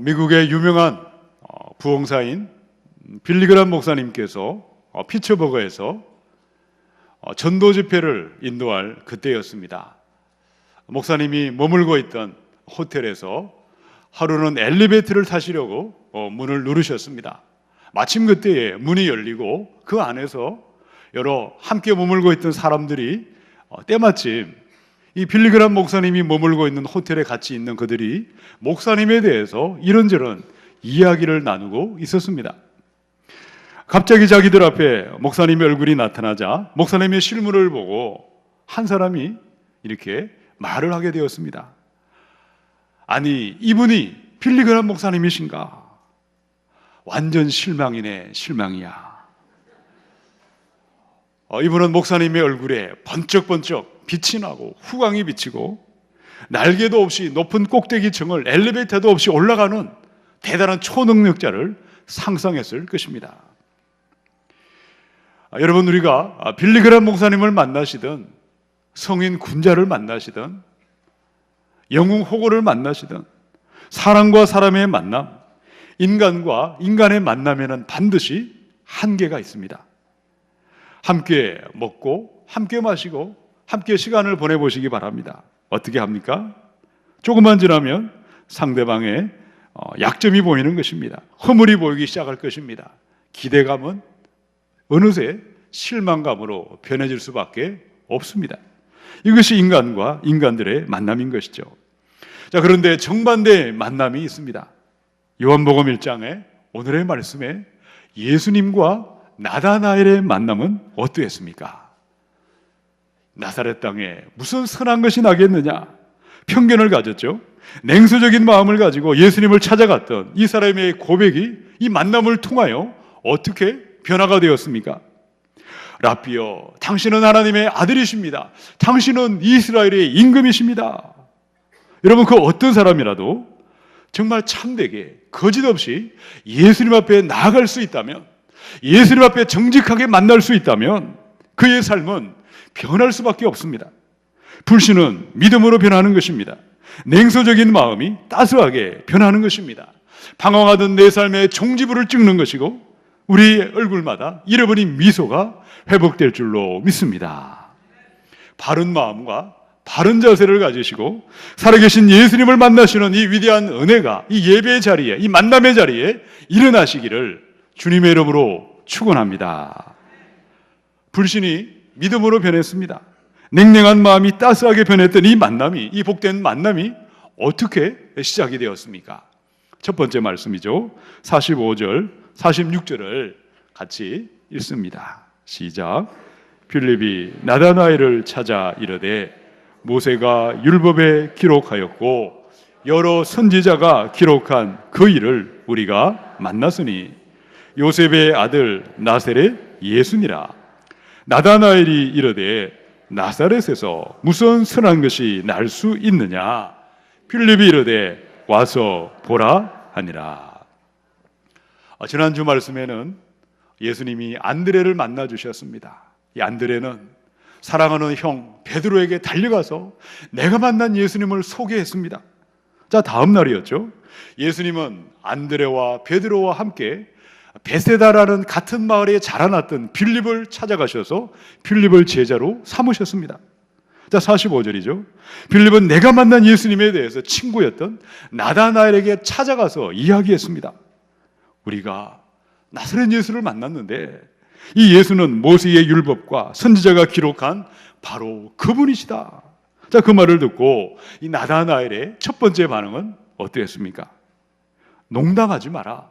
미국의 유명한 부흥사인 빌리그람 목사님께서 피츠버그에서 전도 집회를 인도할 그때였습니다. 목사님이 머물고 있던 호텔에서 하루는 엘리베이터를 타시려고 문을 누르셨습니다. 마침 그때에 문이 열리고 그 안에서 여러 함께 머물고 있던 사람들이 때마침 이 빌리그람 목사님이 머물고 있는 호텔에 같이 있는 그들이 목사님에 대해서 이런저런 이야기를 나누고 있었습니다. 갑자기 자기들 앞에 목사님의 얼굴이 나타나자 목사님의 실물을 보고 한 사람이 이렇게 말을 하게 되었습니다. 아니, 이분이 빌리그람 목사님이신가? 완전 실망이네, 실망이야. 이분은 목사님의 얼굴에 번쩍번쩍 빛이 나고 후광이 비치고 날개도 없이 높은 꼭대기층을 엘리베이터도 없이 올라가는 대단한 초능력자를 상상했을 것입니다. 여러분, 우리가 빌리그람 목사님을 만나시든 성인 군자를 만나시든 영웅 호고를 만나시든 사람과 사람의 만남, 인간과 인간의 만남에는 반드시 한계가 있습니다. 함께 먹고 함께 마시고 함께 시간을 보내보시기 바랍니다. 어떻게 합니까? 조금만 지나면 상대방의 약점이 보이는 것입니다. 허물이 보이기 시작할 것입니다. 기대감은 어느새 실망감으로 변해질 수밖에 없습니다. 이것이 인간과 인간들의 만남인 것이죠. 자, 그런데 정반대의 만남이 있습니다. 요한복음 1장에 오늘의 말씀에 예수님과 나다나엘의 만남은 어떠했습니까? 나사렛 땅에 무슨 선한 것이 나겠느냐? 편견을 가졌죠. 냉소적인 마음을 가지고 예수님을 찾아갔던 이 사람의 고백이 이 만남을 통하여 어떻게 변화가 되었습니까? 라삐여, 당신은 하나님의 아들이십니다. 당신은 이스라엘의 임금이십니다. 여러분, 그 어떤 사람이라도 정말 참되게 거짓 없이 예수님 앞에 나아갈 수 있다면, 예수님 앞에 정직하게 만날 수 있다면 그의 삶은 변할 수밖에 없습니다. 불신은 믿음으로 변하는 것입니다. 냉소적인 마음이 따스하게 변하는 것입니다. 방황하던 내 삶에 종지부를 찍는 것이고 우리의 얼굴마다 잃어버린 미소가 회복될 줄로 믿습니다. 바른 마음과 바른 자세를 가지시고 살아계신 예수님을 만나시는 이 위대한 은혜가 이 예배의 자리에, 이 만남의 자리에 일어나시기를 주님의 이름으로 축원합니다. 불신이 믿음으로 변했습니다. 냉랭한 마음이 따스하게 변했던 이 만남이, 이 복된 만남이 어떻게 시작이 되었습니까? 첫 번째 말씀이죠. 45절, 46절을 같이 읽습니다. 시작. 빌립이 나다나엘을 찾아 이르되 모세가 율법에 기록하였고 여러 선지자가 기록한 그 일을 우리가 만났으니 요셉의 아들 나사렛 예수니라. 나다나엘이 이르되 나사렛에서 무슨 선한 것이 날 수 있느냐? 빌립이 이르되 와서 보라 하니라. 지난주 말씀에는 예수님이 안드레를 만나 주셨습니다. 이 안드레는 사랑하는 형 베드로에게 달려가서 내가 만난 예수님을 소개했습니다. 자, 다음 날이었죠. 예수님은 안드레와 베드로와 함께 베세다라는 같은 마을에 자라났던 빌립을 찾아가셔서 빌립을 제자로 삼으셨습니다. 자, 45절이죠. 빌립은 내가 만난 예수님에 대해서 친구였던 나다나엘에게 찾아가서 이야기했습니다. 우리가 나사렛 예수를 만났는데 이 예수는 모세의 율법과 선지자가 기록한 바로 그분이시다. 자, 그 말을 듣고 이 나다나엘의 첫 번째 반응은 어떠했습니까? 농담하지 마라.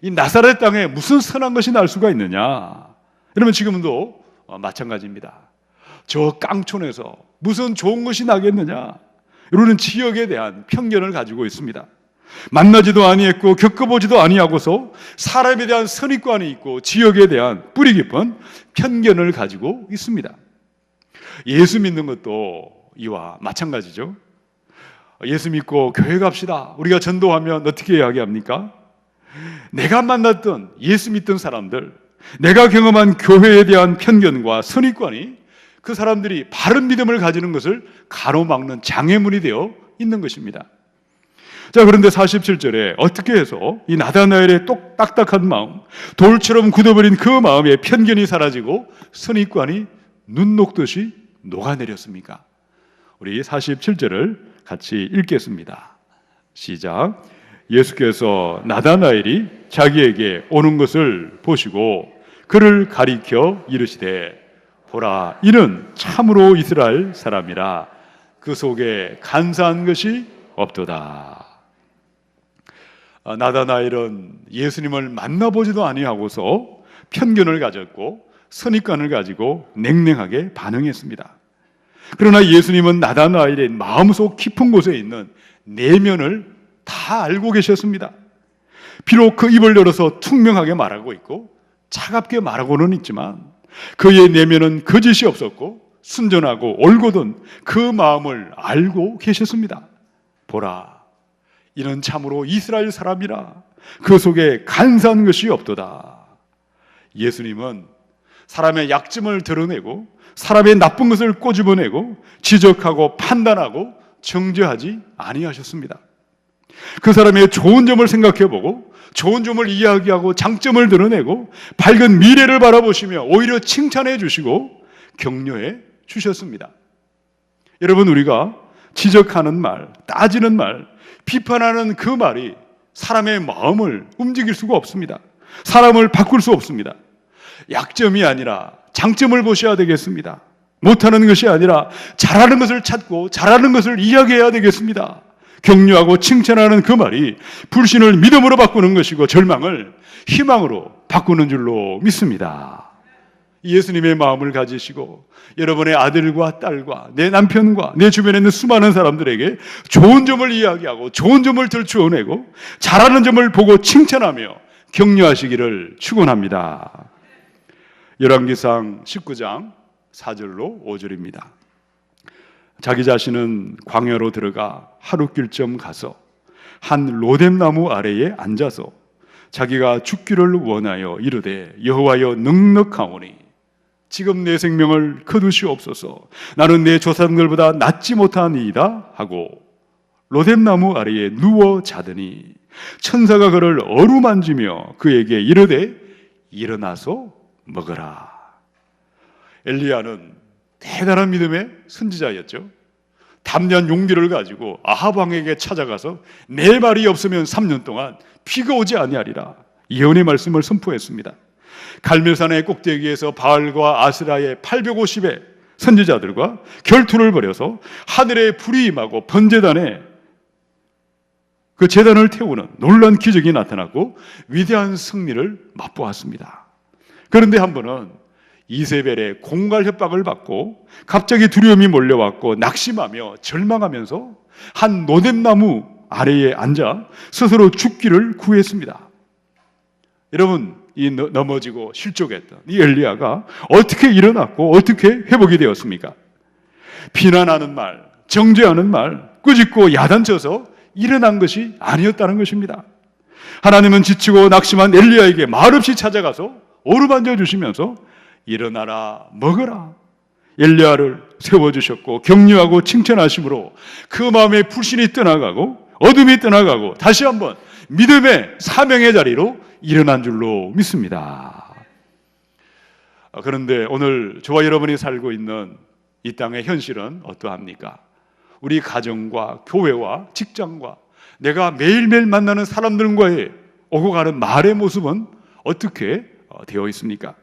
이 나사렛 땅에 무슨 선한 것이 날 수가 있느냐? 여러분, 지금도 마찬가지입니다. 저 깡촌에서 무슨 좋은 것이 나겠느냐? 이런 지역에 대한 편견을 가지고 있습니다. 만나지도 아니했고 겪어보지도 아니하고서 사람에 대한 선입관이 있고 지역에 대한 뿌리 깊은 편견을 가지고 있습니다. 예수 믿는 것도 이와 마찬가지죠. 예수 믿고 교회 갑시다. 우리가 전도하면 어떻게 이야기합니까? 내가 만났던 예수 믿던 사람들, 내가 경험한 교회에 대한 편견과 선입관이 그 사람들이 바른 믿음을 가지는 것을 가로막는 장애물이 되어 있는 것입니다. 자, 그런데 47절에 어떻게 해서 이 나다나엘의 딱딱한 마음, 돌처럼 굳어버린 그 마음에 편견이 사라지고 선입관이 눈 녹듯이 녹아내렸습니까? 우리 47절을 같이 읽겠습니다. 시작. 예수께서 나다나엘이 자기에게 오는 것을 보시고 그를 가리켜 이르시되 보라, 이는 참으로 이스라엘 사람이라 그 속에 간사한 것이 없도다. 나다나엘은 예수님을 만나보지도 아니하고서 편견을 가졌고 선입관을 가지고 냉랭하게 반응했습니다. 그러나 예수님은 나다나엘의 마음속 깊은 곳에 있는 내면을 다 알고 계셨습니다. 비록 그 입을 열어서 퉁명하게 말하고 있고 차갑게 말하고는 있지만 그의 내면은 거짓이 없었고 순전하고 올곧은 그 마음을 알고 계셨습니다. 보라, 이는 참으로 이스라엘 사람이라 그 속에 간사한 것이 없도다. 예수님은 사람의 약점을 드러내고 사람의 나쁜 것을 꼬집어내고 지적하고 판단하고 정죄하지 아니하셨습니다. 그 사람의 좋은 점을 생각해보고 좋은 점을 이야기하고 장점을 드러내고 밝은 미래를 바라보시며 오히려 칭찬해 주시고 격려해 주셨습니다. 여러분, 우리가 지적하는 말, 따지는 말, 비판하는 그 말이 사람의 마음을 움직일 수가 없습니다. 사람을 바꿀 수 없습니다. 약점이 아니라 장점을 보셔야 되겠습니다. 못하는 것이 아니라 잘하는 것을 찾고 잘하는 것을 이야기해야 되겠습니다. 격려하고 칭찬하는 그 말이 불신을 믿음으로 바꾸는 것이고 절망을 희망으로 바꾸는 줄로 믿습니다. 예수님의 마음을 가지시고 여러분의 아들과 딸과 내 남편과 내 주변에 있는 수많은 사람들에게 좋은 점을 이야기하고 좋은 점을 들추어내고 잘하는 점을 보고 칭찬하며 격려하시기를 축원합니다. 열왕기상 19장 4절로 5절입니다. 자기 자신은 광야로 들어가 하룻길쯤 가서 한 로뎀나무 아래에 앉아서 자기가 죽기를 원하여 이르되 여호와여 넉넉하오니 지금 내 생명을 거두시옵소서. 나는 내 조상들보다 낫지 못하니이다 하고 로뎀나무 아래에 누워 자더니 천사가 그를 어루만지며 그에게 이르되 일어나서 먹으라. 엘리야는 대단한 믿음의 선지자였죠. 담대한 용기를 가지고 아합 왕에게 찾아가서 내 말이 없으면 3년 동안 비가 오지 아니하리라 예언의 말씀을 선포했습니다. 갈멜산의 꼭대기에서 바알과 아스라의 850의 선지자들과 결투를 벌여서 하늘에 불이 임하고 번제단에 그 제단을 태우는 놀라운 기적이 나타났고 위대한 승리를 맛보았습니다. 그런데 한 번은 이세벨의 공갈 협박을 받고 갑자기 두려움이 몰려왔고 낙심하며 절망하면서 한 노뎀나무 아래에 앉아 스스로 죽기를 구했습니다. 여러분, 이 넘어지고 실족했던 이 엘리야가 어떻게 일어났고 어떻게 회복이 되었습니까? 비난하는 말, 정죄하는 말, 꾸짖고 야단쳐서 일어난 것이 아니었다는 것입니다. 하나님은 지치고 낙심한 엘리야에게 말없이 찾아가서 어루만져 주시면서 일어나라 먹어라 엘리야를 세워주셨고 격려하고 칭찬하심으로 그 마음에 불신이 떠나가고 어둠이 떠나가고 다시 한번 믿음의 사명의 자리로 일어난 줄로 믿습니다. 그런데 오늘 저와 여러분이 살고 있는 이 땅의 현실은 어떠합니까? 우리 가정과 교회와 직장과 내가 매일매일 만나는 사람들과의 오고 가는 말의 모습은 어떻게 되어 있습니까?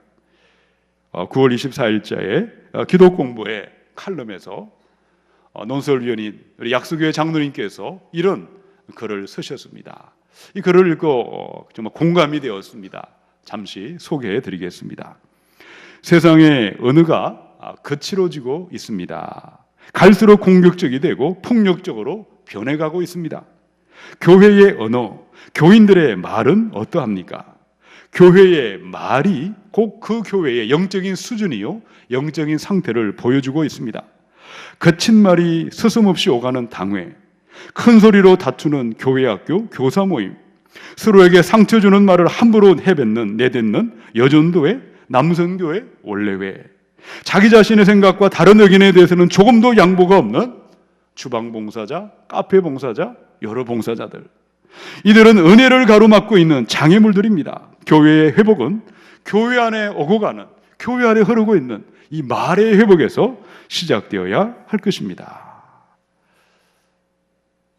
9월 24일자에 기도 공부의 칼럼에서 논설위원인 우리 약수교회 장로님께서 이런 글을 쓰셨습니다. 이 글을 읽고 정말 공감이 되었습니다. 잠시 소개해 드리겠습니다. 세상의 언어가 거칠어지고 있습니다. 갈수록 공격적이 되고 폭력적으로 변해가고 있습니다. 교회의 언어, 교인들의 말은 어떠합니까? 교회의 말이 곧 그 교회의 영적인 수준이요 영적인 상태를 보여주고 있습니다. 거친 말이 서슴없이 오가는 당회, 큰 소리로 다투는 교회학교 교사 모임, 서로에게 상처 주는 말을 함부로 내뱉는 여전도회, 남선교회, 원래회, 자기 자신의 생각과 다른 의견에 대해서는 조금도 양보가 없는 주방봉사자, 카페봉사자, 여러 봉사자들, 이들은 은혜를 가로막고 있는 장애물들입니다. 교회의 회복은 교회 안에 오고 가는, 교회 안에 흐르고 있는 이 말의 회복에서 시작되어야 할 것입니다.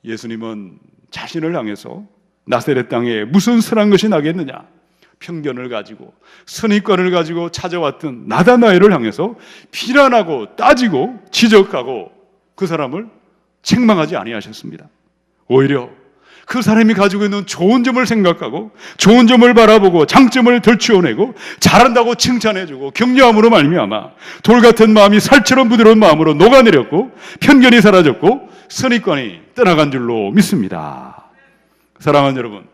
예수님은 자신을 향해서 나사렛 땅에 무슨 선한 것이 나겠느냐, 편견을 가지고 선입관을 가지고 찾아왔던 나다나엘을 향해서 비난하고 따지고 지적하고 그 사람을 책망하지 아니하셨습니다. 오히려 그 사람이 가지고 있는 좋은 점을 생각하고 좋은 점을 바라보고 장점을 덜치워내고 잘한다고 칭찬해주고 격려함으로 말미암아 돌 같은 마음이 살처럼 부드러운 마음으로 녹아내렸고 편견이 사라졌고 선입관이 떠나간 줄로 믿습니다. 사랑하는 여러분,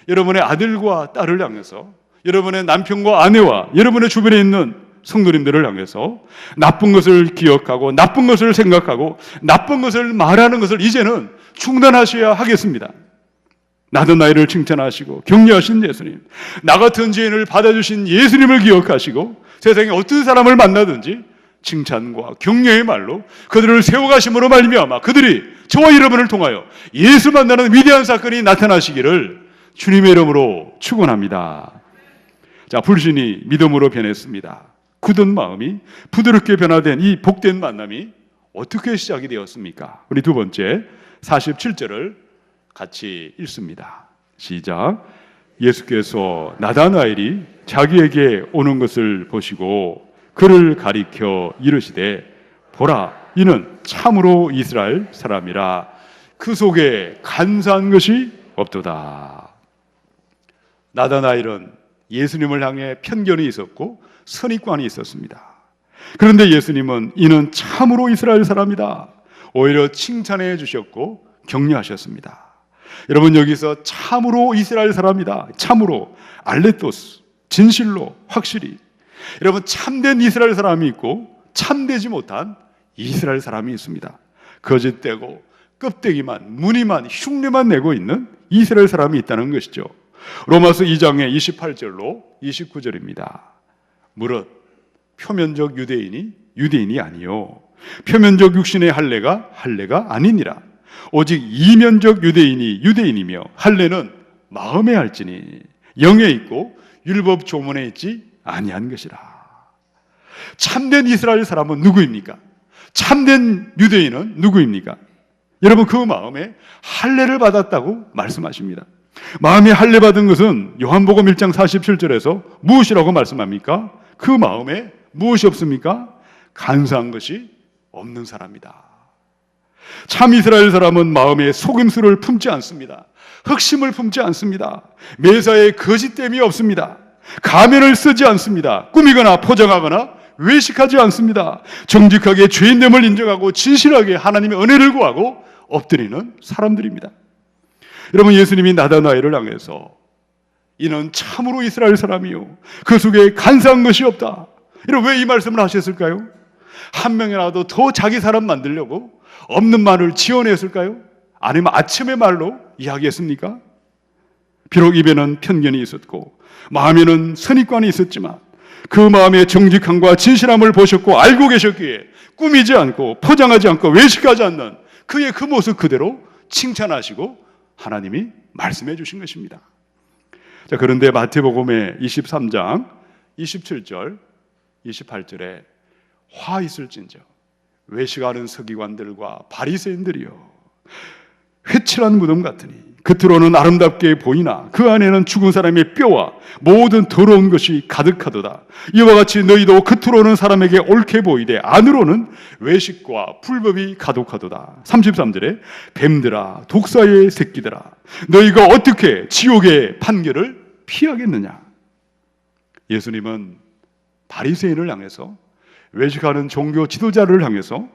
여러분의 아들과 딸을 향해서, 여러분의 남편과 아내와 여러분의 주변에 있는 성도님들을 향해서 나쁜 것을 기억하고 나쁜 것을 생각하고 나쁜 것을 말하는 것을 이제는 중단하셔야 하겠습니다. 나다나엘을 칭찬하시고 격려하신 예수님, 나 같은 죄인을 받아주신 예수님을 기억하시고 세상에 어떤 사람을 만나든지 칭찬과 격려의 말로 그들을 세워가심으로 말미암아 그들이 저와 여러분을 통하여 예수 만나는 위대한 사건이 나타나시기를 주님의 이름으로 축원합니다. 자, 불신이 믿음으로 변했습니다. 굳은 마음이 부드럽게 변화된 이 복된 만남이 어떻게 시작이 되었습니까? 우리 두 번째 47절을 같이 읽습니다. 시작. 예수께서 나다나엘이 자기에게 오는 것을 보시고 그를 가리켜 이르시되 보라, 이는 참으로 이스라엘 사람이라, 그 속에 간사한 것이 없도다. 나다나엘은 예수님을 향해 편견이 있었고 선입관이 있었습니다. 그런데 예수님은 이는 참으로 이스라엘 사람이다, 오히려 칭찬해 주셨고 격려하셨습니다. 여러분, 여기서 참으로 이스라엘 사람이다, 참으로, 알레토스, 진실로, 확실히, 여러분, 참된 이스라엘 사람이 있고 참되지 못한 이스라엘 사람이 있습니다. 거짓되고 껍데기만, 무늬만, 흉내만 내고 있는 이스라엘 사람이 있다는 것이죠. 로마서 2장의 28절로 29절입니다. 무릇 표면적 유대인이 아니요 표면적 육신의 할례가 아니니라. 오직 이면적 유대인이며 할례는 마음에 할지니 영에 있고 율법 조문에 있지 아니한 것이라. 참된 이스라엘 사람은 누구입니까? 참된 유대인은 누구입니까? 여러분, 그 마음에 할례를 받았다고 말씀하십니다. 마음에 할례 받은 것은 요한복음 1장 47절에서 무엇이라고 말씀합니까? 그 마음에 무엇이 없습니까? 간사한 것이 없는 사람이다. 참 이스라엘 사람은 마음에 속임수를 품지 않습니다. 흑심을 품지 않습니다. 매사에 거짓됨이 없습니다. 가면을 쓰지 않습니다. 꾸미거나 포장하거나 외식하지 않습니다. 정직하게 죄인됨을 인정하고 진실하게 하나님의 은혜를 구하고 엎드리는 사람들입니다. 여러분, 예수님이 나다나엘을 향해서 이는 참으로 이스라엘 사람이요 그 속에 간사한 것이 없다, 여러분, 왜 이 말씀을 하셨을까요? 한 명이라도 더 자기 사람 만들려고 없는 말을 지어냈을까요? 아니면 아첨의 말로 이야기했습니까? 비록 입에는 편견이 있었고 마음에는 선입관이 있었지만 그 마음의 정직함과 진실함을 보셨고 알고 계셨기에 꾸미지 않고 포장하지 않고 외식하지 않는 그의 그 모습 그대로 칭찬하시고 하나님이 말씀해 주신 것입니다. 자, 그런데 마태복음의 23장 27절 28절에 화 있을진저 외식하는 서기관들과 바리새인들이여, 회칠한 무덤 같으니 겉으로는 아름답게 보이나 그 안에는 죽은 사람의 뼈와 모든 더러운 것이 가득하도다. 이와 같이 너희도 겉으로는 사람에게 옳게 보이되 안으로는 외식과 불법이 가득하도다. 33절에 뱀들아, 독사의 새끼들아, 너희가 어떻게 지옥의 판결을 피하겠느냐. 예수님은 바리새인을 향해서, 외식하는 종교 지도자를 향해서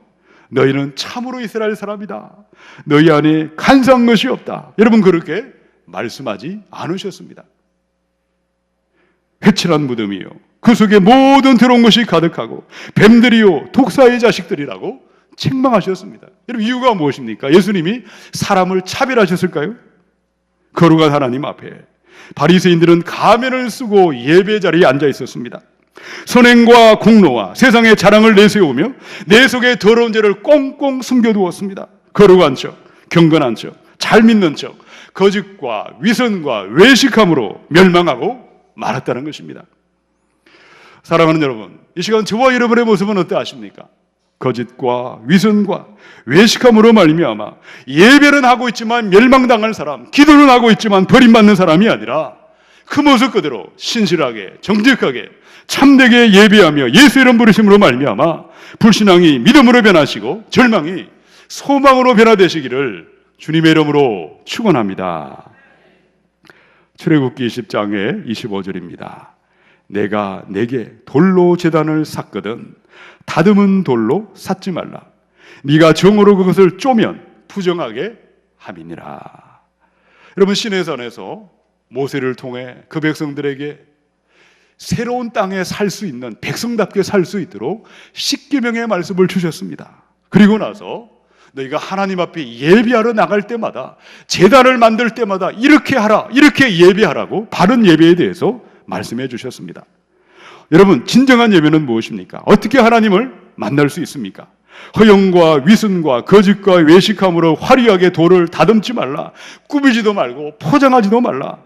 너희는 참으로 이스라엘 사람이다, 너희 안에 간사한 것이 없다, 여러분, 그렇게 말씀하지 않으셨습니다. 회칠한 무덤이요 그 속에 모든 더러운 것이 가득하고 뱀들이요 독사의 자식들이라고 책망하셨습니다. 여러분, 이유가 무엇입니까? 예수님이 사람을 차별하셨을까요? 거룩한 하나님 앞에 바리새인들은 가면을 쓰고 예배 자리에 앉아 있었습니다. 선행과 공로와 세상의 자랑을 내세우며 내 속에 더러운 죄를 꽁꽁 숨겨두었습니다. 거룩한 척, 경건한 척, 잘 믿는 척 거짓과 위선과 외식함으로 멸망하고 말았다는 것입니다. 사랑하는 여러분, 이 시간 저와 여러분의 모습은 어떠하십니까? 거짓과 위선과 외식함으로 말미암아 예배는 하고 있지만 멸망당할 사람, 기도는 하고 있지만 버림받는 사람이 아니라 그 모습 그대로 신실하게 정직하게 참되게 예배하며 예수 이름 부르심으로 말미암아 불신앙이 믿음으로 변하시고 절망이 소망으로 변화되시기를 주님의 이름으로 축원합니다. 출애굽기 20장의 25절입니다. 내가 내게 돌로 제단을 샀거든 다듬은 돌로 샀지 말라. 네가 정으로 그것을 쪼면 부정하게 함이니라. 여러분, 시내산에서 모세를 통해 그 백성들에게 새로운 땅에 살 수 있는, 백성답게 살 수 있도록 십계명의 말씀을 주셨습니다. 그리고 나서 너희가 하나님 앞에 예배하러 나갈 때마다, 제단을 만들 때마다 이렇게 하라, 이렇게 예배하라고 바른 예배에 대해서 말씀해 주셨습니다. 여러분, 진정한 예배는 무엇입니까? 어떻게 하나님을 만날 수 있습니까? 허영과 위선과 거짓과 외식함으로 화려하게 돌을 다듬지 말라. 꾸미지도 말고 포장하지도 말라.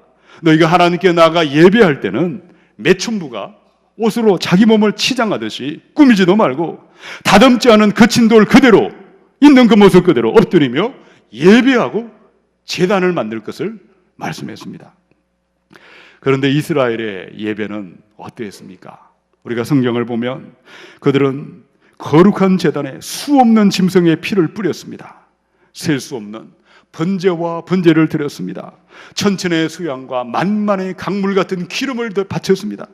너희가 하나님께 나아가 예배할 때는 매춘부가 옷으로 자기 몸을 치장하듯이 꾸미지도 말고 다듬지 않은 거친 돌 그대로 있는 그 모습 그대로 엎드리며 예배하고 제단을 만들 것을 말씀했습니다. 그런데 이스라엘의 예배는 어떠했습니까? 우리가 성경을 보면 그들은 거룩한 제단에 수없는 짐승의 피를 뿌렸습니다. 셀 수 없는 번제와 번제를 드렸습니다. 천천의 수양과 만만의 강물 같은 기름을 바쳤습니다.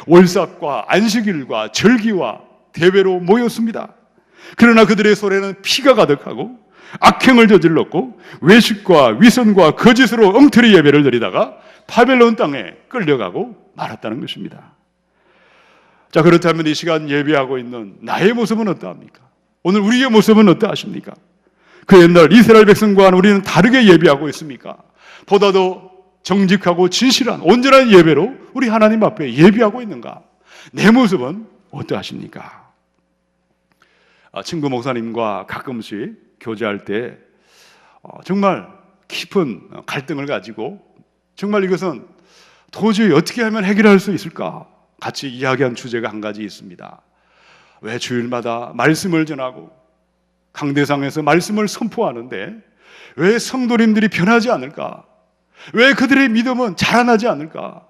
월삭과 안식일과 절기와 대회로 모였습니다. 그러나 그들의 손에는 피가 가득하고 악행을 저질렀고 외식과 위선과 거짓으로 엉터리 예배를 드리다가 바벨론 땅에 끌려가고 말았다는 것입니다. 자, 그렇다면 이 시간 예배하고 있는 나의 모습은 어떠합니까? 오늘 우리의 모습은 어떠하십니까? 그 옛날 이스라엘 백성과는 우리는 다르게 예배하고 있습니까? 보다 더 정직하고 진실한 온전한 예배로 우리 하나님 앞에 예배하고 있는가? 내 모습은 어떠하십니까? 친구 목사님과 가끔씩 교제할 때 정말 깊은 갈등을 가지고 정말 이것은 도저히 어떻게 하면 해결할 수 있을까? 같이 이야기한 주제가 한 가지 있습니다. 왜 주일마다 말씀을 전하고 강대상에서 말씀을 선포하는데 왜 성도님들이 변하지 않을까? 왜 그들의 믿음은 자라나지 않을까?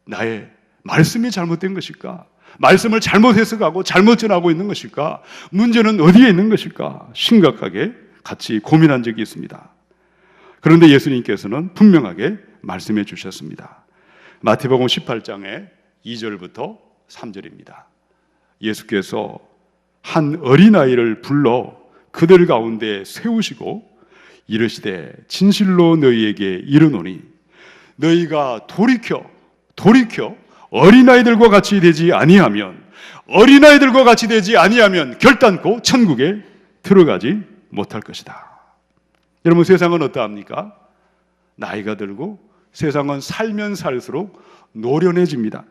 나의 말씀이 잘못된 것일까? 말씀을 잘못 해석하고 잘못 전하고 있는 것일까? 문제는 어디에 있는 것일까? 심각하게 같이 고민한 적이 있습니다. 그런데 예수님께서는 분명하게 말씀해 주셨습니다. 마태복음 18장의 2절부터 3절입니다. 예수께서 한 어린아이를 불러 그들 가운데 세우시고 이르시되 진실로 너희에게 이르노니 너희가 돌이켜 어린아이들과 같이 되지 아니하면 결단코 천국에 들어가지 못할 것이다. 여러분, 세상은 어떠합니까? 나이가 들고 세상은 살면 살수록 노련해집니다.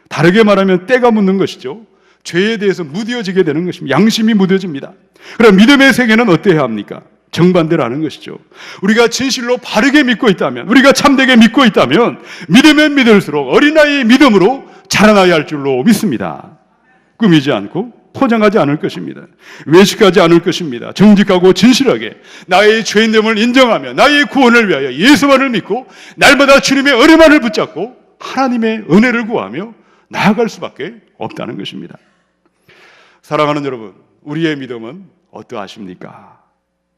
다르게 말하면 때가 묻는 것이죠. 죄에 대해서 무뎌지게 되는 것입니다. 양심이 무뎌집니다. 그럼 믿음의 세계는 어때야 합니까? 정반대로 하는 것이죠. 우리가 진실로 바르게 믿고 있다면, 우리가 참되게 믿고 있다면 믿으면 믿을수록 어린아이의 믿음으로 자라나야 할 줄로 믿습니다. 꾸미지 않고 포장하지 않을 것입니다. 외식하지 않을 것입니다. 정직하고 진실하게 나의 죄인됨을 인정하며 나의 구원을 위하여 예수만을 믿고 날마다 주님의 은혜만을 붙잡고 하나님의 은혜를 구하며 나아갈 수밖에 없다는 것입니다. 사랑하는 여러분, 우리의 믿음은 어떠하십니까?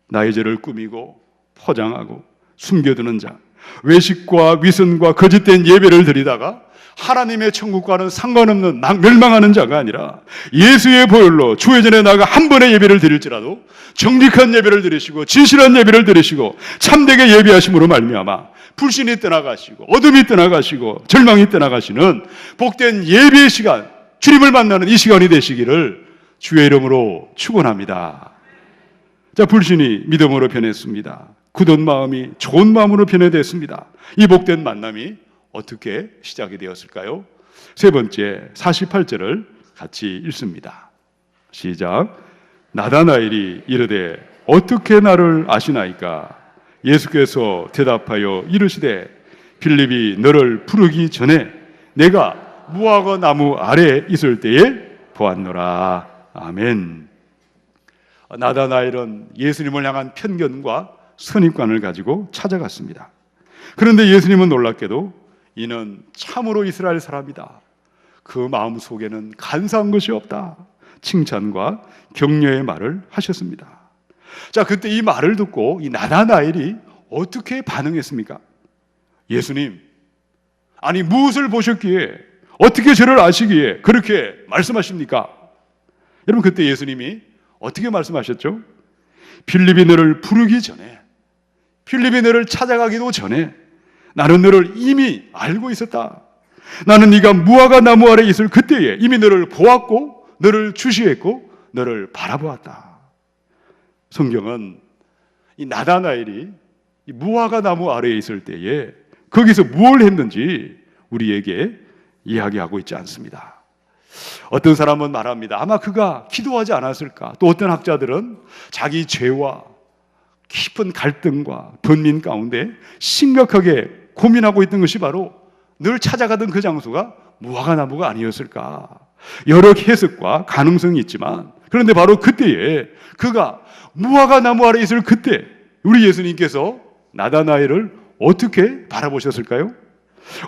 나의 죄를 꾸미고 포장하고 숨겨두는 자, 외식과 위선과 거짓된 예배를 드리다가 하나님의 천국과는 상관없는 멸망하는 자가 아니라 예수의 보혈로 주회전에 나가 한 번의 예배를 드릴지라도 정직한 예배를 드리시고 진실한 예배를 드리시고 참되게 예배하심으로 말미암아 불신이 떠나가시고 어둠이 떠나가시고 절망이 떠나가시는 복된 예배의 시간, 주님을 만나는 이 시간이 되시기를 주의 이름으로 축원합니다. 자, 불신이 믿음으로 변했습니다. 굳은 마음이 좋은 마음으로 변해됐습니다. 이 복된 만남이 어떻게 시작이 되었을까요? 세 번째 48절을 같이 읽습니다. 시작. 나다나엘이 이르되 어떻게 나를 아시나이까? 예수께서 대답하여 이르시되 빌립이 너를 부르기 전에 내가 무화과 나무 아래에 있을 때에 보았노라. 아멘. 나다나엘은 예수님을 향한 편견과 선입관을 가지고 찾아갔습니다. 그런데 예수님은 놀랍게도 이는 참으로 이스라엘 사람이다. 그 마음 속에는 간사한 것이 없다. 칭찬과 격려의 말을 하셨습니다. 자, 그때 이 말을 듣고 이 나다나엘이 어떻게 반응했습니까? 예수님, 아니 무엇을 보셨기에 어떻게 저를 아시기에 그렇게 말씀하십니까? 여러분, 그때 예수님이 어떻게 말씀하셨죠? 빌립이 너를 부르기 전에, 빌립이 너를 찾아가기도 전에 나는 너를 이미 알고 있었다. 나는 네가 무화과 나무 아래 있을 그때에 이미 너를 보았고 너를 주시했고 너를 바라보았다. 성경은 이 나다나엘이 이 무화과 나무 아래에 있을 때에 거기서 무엇을 했는지 우리에게 이야기하고 있지 않습니다. 어떤 사람은 말합니다. 아마 그가 기도하지 않았을까? 또 어떤 학자들은 자기 죄와 깊은 갈등과 번민 가운데 심각하게 고민하고 있던 것이 바로 늘 찾아가던 그 장소가 무화과 나무가 아니었을까? 여러 해석과 가능성이 있지만, 그런데 바로 그때에 그가 무화과 나무 아래 있을 그때 우리 예수님께서 나다나엘을 어떻게 바라보셨을까요?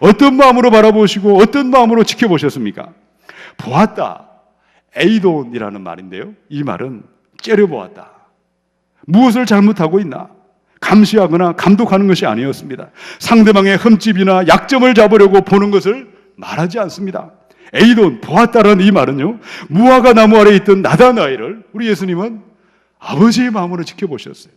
어떤 마음으로 바라보시고 어떤 마음으로 지켜보셨습니까? 보았다. 에이돈이라는 말인데요, 이 말은 째려보았다. 무엇을 잘못하고 있나? 감시하거나 감독하는 것이 아니었습니다. 상대방의 흠집이나 약점을 잡으려고 보는 것을 말하지 않습니다. 에이돈, 보았다라는 이 말은요, 무화과 나무 아래 있던 나다나엘을 우리 예수님은 아버지의 마음으로 지켜보셨어요.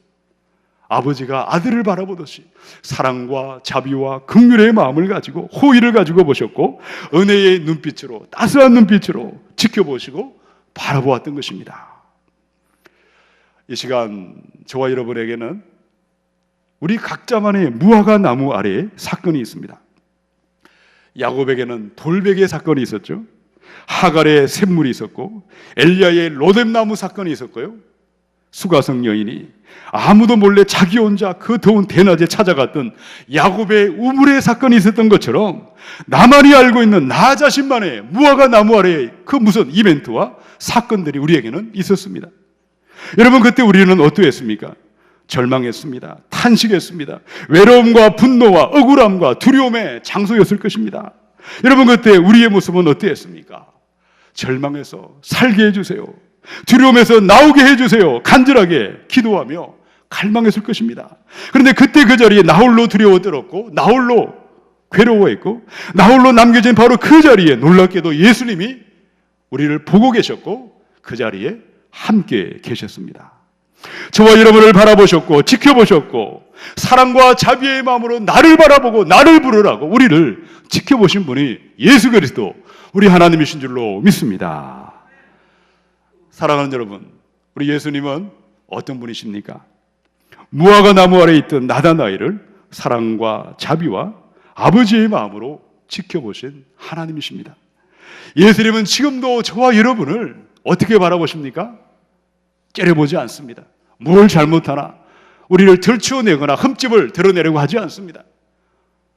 아버지가 아들을 바라보듯이 사랑과 자비와 긍휼의 마음을 가지고 호의를 가지고 보셨고 은혜의 눈빛으로, 따스한 눈빛으로 지켜보시고 바라보았던 것입니다. 이 시간 저와 여러분에게는 우리 각자만의 무화과 나무 아래에 사건이 있습니다. 야곱에게는 돌베개 사건이 있었죠. 하갈의 샘물이 있었고 엘리야의 로뎀나무 사건이 있었고요. 수가성 여인이 아무도 몰래 자기 혼자 그 더운 대낮에 찾아갔던 야곱의 우물의 사건이 있었던 것처럼 나만이 알고 있는 나 자신만의 무화과 나무 아래의 그 무슨 이벤트와 사건들이 우리에게는 있었습니다. 여러분, 그때 우리는 어떠했습니까? 절망했습니다. 탄식했습니다. 외로움과 분노와 억울함과 두려움의 장소였을 것입니다. 여러분, 그때 우리의 모습은 어떠했습니까? 절망해서 살게 해주세요. 두려움에서 나오게 해주세요. 간절하게 기도하며 갈망했을 것입니다. 그런데 그때 그 자리에 나홀로 두려워 떨었고 나홀로 괴로워했고 나홀로 남겨진 바로 그 자리에 놀랍게도 예수님이 우리를 보고 계셨고 그 자리에 함께 계셨습니다. 저와 여러분을 바라보셨고 지켜보셨고 사랑과 자비의 마음으로 나를 바라보고 나를 부르라고 우리를 지켜보신 분이 예수 그리스도 우리 하나님이신 줄로 믿습니다. 사랑하는 여러분, 우리 예수님은 어떤 분이십니까? 무화과 나무 아래 있던 나다나엘을 사랑과 자비와 아버지의 마음으로 지켜보신 하나님이십니다. 예수님은 지금도 저와 여러분을 어떻게 바라보십니까? 째려보지 않습니다. 뭘 잘못하나 우리를 들추어내거나 흠집을 드러내려고 하지 않습니다.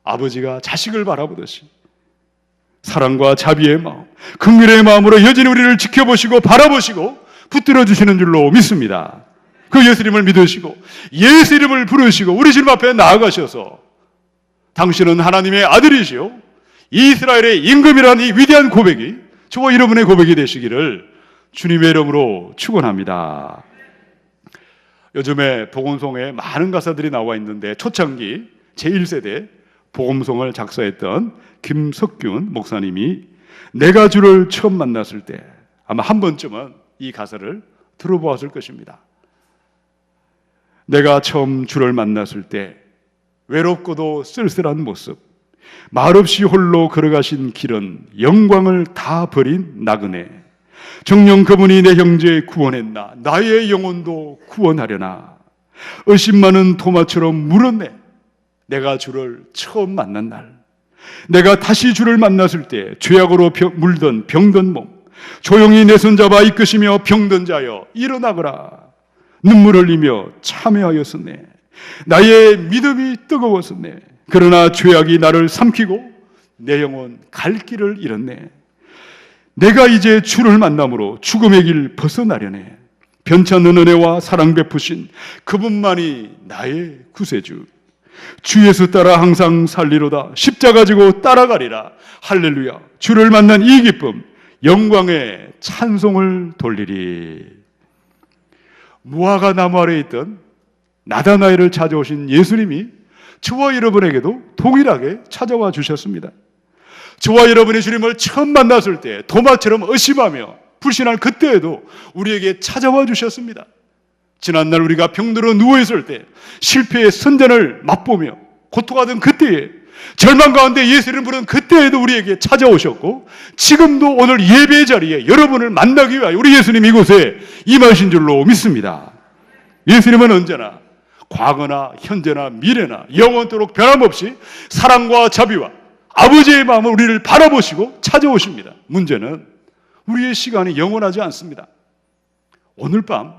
아버지가 자식을 바라보듯이 사랑과 자비의 마음, 긍휼의 마음으로 여전히 우리를 지켜보시고 바라보시고 붙들어 주시는 줄로 믿습니다. 그 예수님을 믿으시고 예수 이름을 부르시고 우리 주님 앞에 나아가셔서 당신은 하나님의 아들이시오, 이스라엘의 임금이라는 이 위대한 고백이 저와 여러분의 고백이 되시기를 주님의 이름으로 축원합니다. 요즘에 복음송에 많은 가사들이 나와 있는데 초창기 제1세대 복음송을 작사했던 김석균 목사님이 내가 주를 처음 만났을 때 아마 한 번쯤은 이 가사를 들어보았을 것입니다. 내가 처음 주를 만났을 때 외롭고도 쓸쓸한 모습, 말없이 홀로 걸어가신 길은 영광을 다 버린 나그네, 정녕 그분이 내 형제 구원했나 나의 영혼도 구원하려나, 의심 많은 토마처럼 물었네 내가 주를 처음 만난 날. 내가 다시 주를 만났을 때 죄악으로 물던 병든 몸 조용히 내 손잡아 이끄시며 병든 자여 일어나거라 눈물 흘리며 참회하였었네. 나의 믿음이 뜨거웠었네. 그러나 죄악이 나를 삼키고 내 영혼 갈 길을 잃었네. 내가 이제 주를 만남으로 죽음의 길 벗어나려네. 변찮는 은혜와 사랑 베푸신 그분만이 나의 구세주. 주 예수 따라 항상 살리로다. 십자가 지고 따라가리라. 할렐루야. 주를 만난 이 기쁨, 영광의 찬송을 돌리리. 무화과 나무 아래에 있던 나다나엘을 찾아오신 예수님이 저와 여러분에게도 동일하게 찾아와 주셨습니다. 저와 여러분이 주님을 처음 만났을 때 도마처럼 의심하며 불신할 그때에도 우리에게 찾아와 주셨습니다. 지난날 우리가 병들어 누워있을 때 실패의 선전을 맛보며 고통하던 그때에, 절망 가운데 예수를 부른 그때에도 우리에게 찾아오셨고, 지금도 오늘 예배 자리에 여러분을 만나기 위하여 우리 예수님 이곳에 임하신 줄로 믿습니다. 예수님은 언제나 과거나 현재나 미래나 영원토록 변함없이 사랑과 자비와 아버지의 마음으로 우리를 바라보시고 찾아오십니다. 문제는 우리의 시간이 영원하지 않습니다. 오늘 밤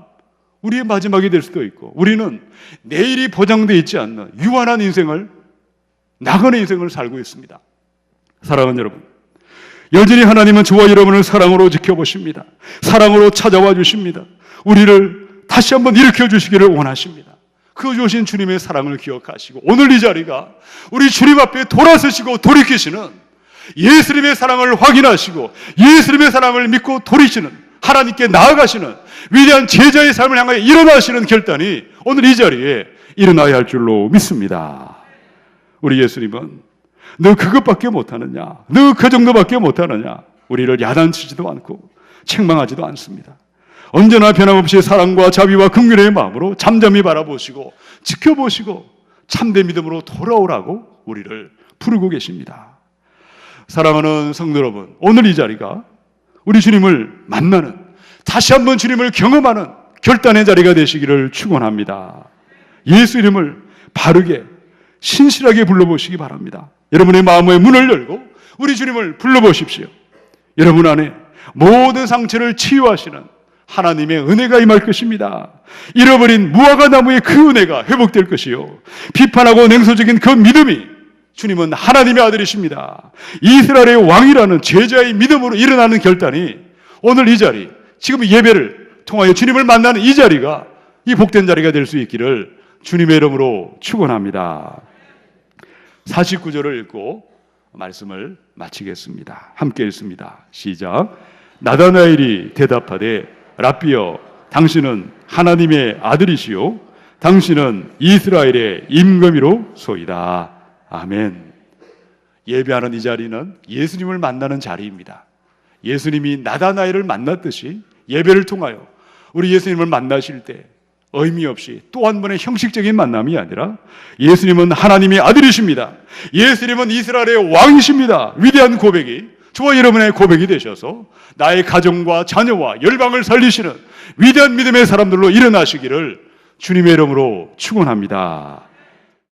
우리의 마지막이 될 수도 있고, 우리는 내일이 보장되어 있지 않는 유한한 인생을, 나그네 인생을 살고 있습니다. 사랑하는 여러분, 여전히 하나님은 저와 여러분을 사랑으로 지켜보십니다. 사랑으로 찾아와 주십니다. 우리를 다시 한번 일으켜 주시기를 원하십니다. 그 주신 주님의 사랑을 기억하시고, 오늘 이 자리가 우리 주님 앞에 돌아서시고 돌이키시는 예수님의 사랑을 확인하시고 예수님의 사랑을 믿고 돌이키는, 하나님께 나아가시는 위대한 제자의 삶을 향하여 일어나시는 결단이 오늘 이 자리에 일어나야 할 줄로 믿습니다. 우리 예수님은 너 그것밖에 못하느냐, 너 그 정도밖에 못하느냐, 우리를 야단치지도 않고 책망하지도 않습니다. 언제나 변함없이 사랑과 자비와 긍휼의 마음으로 잠잠히 바라보시고 지켜보시고 참된 믿음으로 돌아오라고 우리를 부르고 계십니다. 사랑하는 성도 여러분, 오늘 이 자리가 우리 주님을 만나는, 다시 한번 주님을 경험하는 결단의 자리가 되시기를 축원합니다. 예수 이름을 바르게 신실하게 불러보시기 바랍니다. 여러분의 마음의 문을 열고 우리 주님을 불러보십시오. 여러분 안에 모든 상처를 치유하시는 하나님의 은혜가 임할 것입니다. 잃어버린 무화과 나무의 그 은혜가 회복될 것이요, 비판하고 냉소적인 그 믿음이, 주님은 하나님의 아들이십니다, 이스라엘의 왕이라는 제자의 믿음으로 일어나는 결단이 오늘 이 자리, 지금 예배를 통하여 주님을 만나는 이 자리가 이 복된 자리가 될 수 있기를 주님의 이름으로 축원합니다. 49절을 읽고 말씀을 마치겠습니다. 함께 읽습니다. 시작. 나다나엘이 대답하되 랍비여, 당신은 하나님의 아들이시요 당신은 이스라엘의 임금이로소이다. 아멘. 예배하는 이 자리는 예수님을 만나는 자리입니다. 예수님이 나다나엘을 만났듯이 예배를 통하여 우리 예수님을 만나실 때 의미 없이 또 한 번의 형식적인 만남이 아니라, 예수님은 하나님의 아들이십니다, 예수님은 이스라엘의 왕이십니다, 위대한 고백이 저와 여러분의 고백이 되셔서 나의 가정과 자녀와 열방을 살리시는 위대한 믿음의 사람들로 일어나시기를 주님의 이름으로 축원합니다.